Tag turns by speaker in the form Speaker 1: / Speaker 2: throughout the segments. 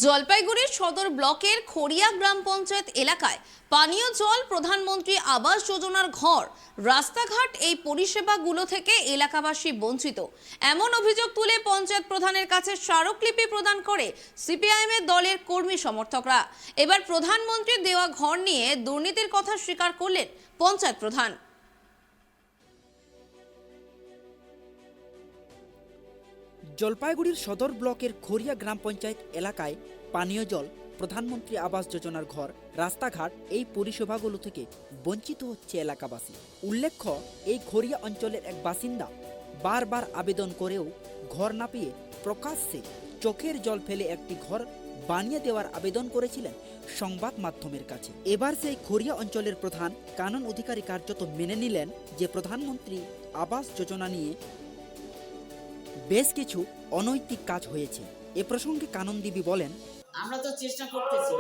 Speaker 1: জলপাইগুড়ির সদর ব্লকের খড়িয়া গ্রাম পঞ্চায়েত এলাকায় পানীয় জল, প্রধানমন্ত্রী আবাস যোজনার ঘর, রাস্তাঘাট এই পরিষেবাগুলো থেকে এলাকাবাসী বঞ্চিত। এমন অভিযোগ তুলে পঞ্চায়েত প্রধানের কাছে স্মারকলিপি প্রদান করে সিপিআইএম এর দলের কর্মী সমর্থকরা। এবার প্রধানমন্ত্রীর দেওয়া ঘর নিয়ে দুর্নীতির কথা স্বীকার করলেন পঞ্চায়েত প্রধান।
Speaker 2: জলপাইগুড়ির সদর ব্লকের খড়িয়া গ্রাম পঞ্চায়েত এলাকায় পানীয় জল, প্রধানমন্ত্রী আবাস যোজনার ঘর, রাস্তাঘাট এই পরিষেবাগুলো থেকে বঞ্চিত হচ্ছে এলাকাবাসী। উল্লেখ্য, এই খড়িয়া অঞ্চলের এক বাসিন্দা বারবার আবেদন করেও ঘর না পেয়ে প্রকাশ্যে চোখের জল ফেলে একটি ঘর বানিয়ে দেওয়ার আবেদন করেছিলেন সংবাদ মাধ্যমের কাছে। এবার সেই খড়িয়া অঞ্চলের প্রধান কানন অধিকারী কার্যত মেনে নিলেন যে প্রধানমন্ত্রী আবাস যোজনা নিয়ে বেশ কিছু অনৈতিক কাজ হয়েছে। এ প্রসঙ্গে কানন দেবী বলেন,
Speaker 3: আমরা তো চেষ্টা করতেছি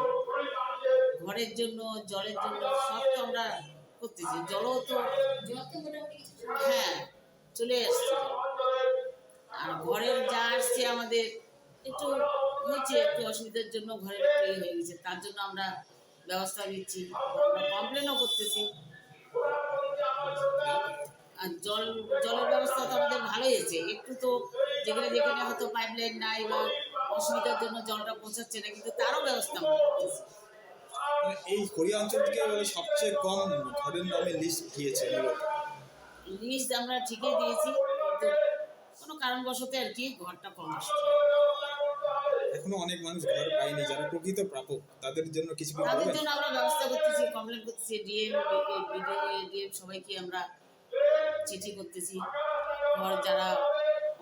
Speaker 3: ঘরের জন্য, জলের জন্য, সব তো আমরা করতেছি। জলও তো চলে আসছে, আর ঘরের যা আসছে আমাদের একটু হয়েছে, একটু অসুবিধার জন্য ঘরের হয়ে গেছে, তার জন্য আমরা ব্যবস্থা নিচ্ছি, আমরা কমপ্লেনও করতেছি। আর জলের ব্যবস্থা তো আমাদের ভালোই আছে, একটু তো যেখানে যেখানে হয়তো পাইপলাইন নাই বা অসুবিধার জন্য জলটা পৌঁছাচ্ছে না, কিন্তু তারও ব্যবস্থা আমরা করতেছি।
Speaker 4: এই খড়িয়া অঞ্চল থেকে সবচেয়ে কম ঘরের নামে লিস্ট দিয়েছে।
Speaker 3: লিস্ট আমরা ঠিকই দিয়েছি, কিন্তু কোনো কারণবশত আর কি ঘরটা কম আসছে।
Speaker 4: এখনো অনেক মানুষ ঘর পায়নি, যারা প্রকৃত প্রাপক, তাদের জন্য কিছু
Speaker 3: তাদের জন্য আমরা ব্যবস্থা করতেছি, কমপ্লেন করতেছি, ডিএম সবাইকে আমরা চিঠি করতেছি। ঘর যারা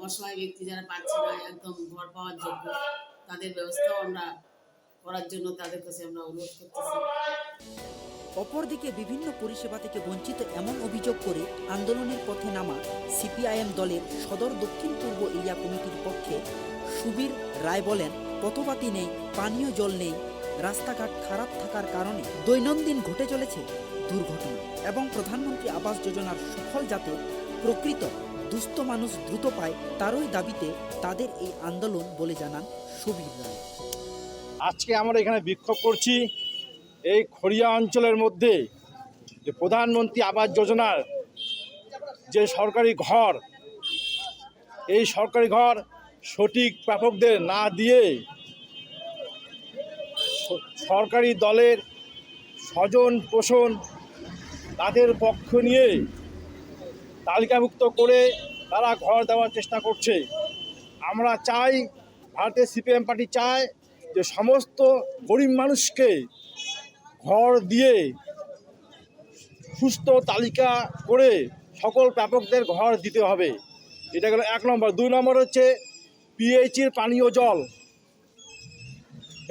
Speaker 3: অসহায় ব্যক্তি যারা পাচ্ছে না, একদম ঘর পাওয়ার যোগ্য, তাদের ব্যবস্থাও আমরা করার জন্য তাদের কাছে আমরা অনুরোধ করতেছি।
Speaker 2: অপরদিকে বিভিন্ন পরিষেবা থেকে বঞ্চিত এমন অভিযোগ করে আন্দোলনের পথে নামা সিপিআইএম দলের সদর দক্ষিণ পূর্ব এরিয়া কমিটির পক্ষে সুবীর রায় বলেন, পথবাতি নেই, পানীয় জল নেই, রাস্তাঘাট খারাপ থাকার কারণে দৈনন্দিন ঘটে চলেছে দুর্ঘটনা এবং প্রধানমন্ত্রী আবাস যোজনার সুফল যাতে প্রকৃত দুস্থ মানুষ দ্রুত পায়, তারই দাবিতে তাদের এই আন্দোলন বলে জানান সুবীর রায়।
Speaker 5: আজকে আমরা এখানে বিক্ষোভ করছি এই খড়িয়া অঞ্চলের মধ্যে যে প্রধানমন্ত্রী আবাস যোজনার যে সরকারি ঘর, এই সরকারি ঘর সঠিক প্রাপকদের না দিয়ে সরকারি দলের স্বজন পোষণ তাদের পক্ষ নিয়ে তালিকাভুক্ত করে তারা ঘর দেওয়ার চেষ্টা করছে। আমরা চাই, ভারতের সিপিএম পার্টি চায় যে সমস্ত গরিব মানুষকে ঘর দিয়ে সুস্থ তালিকা করে সকল প্রাপকদের ঘর দিতে হবে। এটা গেল 1 নম্বর। 2 নম্বর হচ্ছে পিএইচির পানীয় জল।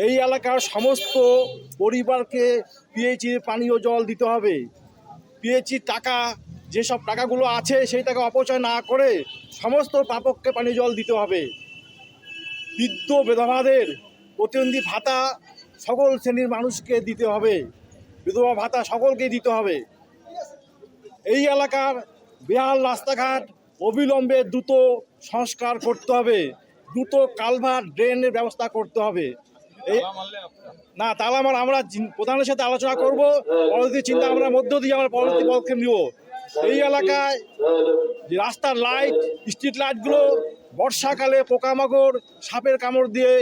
Speaker 5: এই এলাকার সমস্ত পরিবারকে পিএইচির পানীয় জল দিতে হবে। পিএইচির টাকা, যেসব টাকাগুলো আছে সেই টাকা অপচয় না করে সমস্ত প্রাপককে পানীয় জল দিতে হবে। বৃদ্ধ বিধবাদের প্রতিবন্ধী ভাতা সকল শ্রেণীর মানুষকে দিতে হবে, বিধবা ভাতা সকলকেই দিতে হবে। এই এলাকার বেহাল রাস্তাঘাট অবিলম্বে দ্রুত সংস্কার করতে হবে, দ্রুত কালভার্ট, ড্রেনের ব্যবস্থা করতে হবে। না তাহলে আমরা প্রধানের সাথে আলোচনা করব, পরবর্তী চিন্তা ভাবনার মধ্য দিয়ে আমরা পরবর্তী পদক্ষেপ নিব। এই এলাকায় যে রাস্তার লাইট, স্ট্রিট লাইটগুলো বর্ষাকালে পোকামাকড়, সাপের কামড় দিয়ে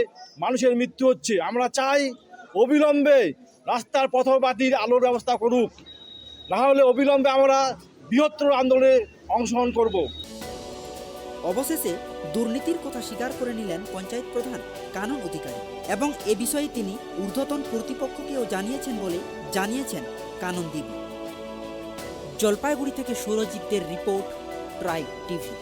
Speaker 5: মানুষের মৃত্যু হচ্ছে। আমরা চাই অবিলম্বে রাস্তার পথবাতির আলোর ব্যবস্থা করুক, না হলে অবিলম্বে আমরা বৃহত্তর আন্দোলনে অংশগ্রহণ করব।
Speaker 2: অবশেষে দুর্নীতির কথা স্বীকার করে নিলেন পঞ্চায়েত প্রধান কানন অধিকারী এবং এ বিষয়ে তিনি ঊর্ধ্বতন কর্তৃপক্ষকেও জানিয়েছেন বলে জানিয়েছেন কানন দেবী। জলপাইগুড়ি থেকে সৌরজিৎদের রিপোর্ট, ট্রাইব টিভি।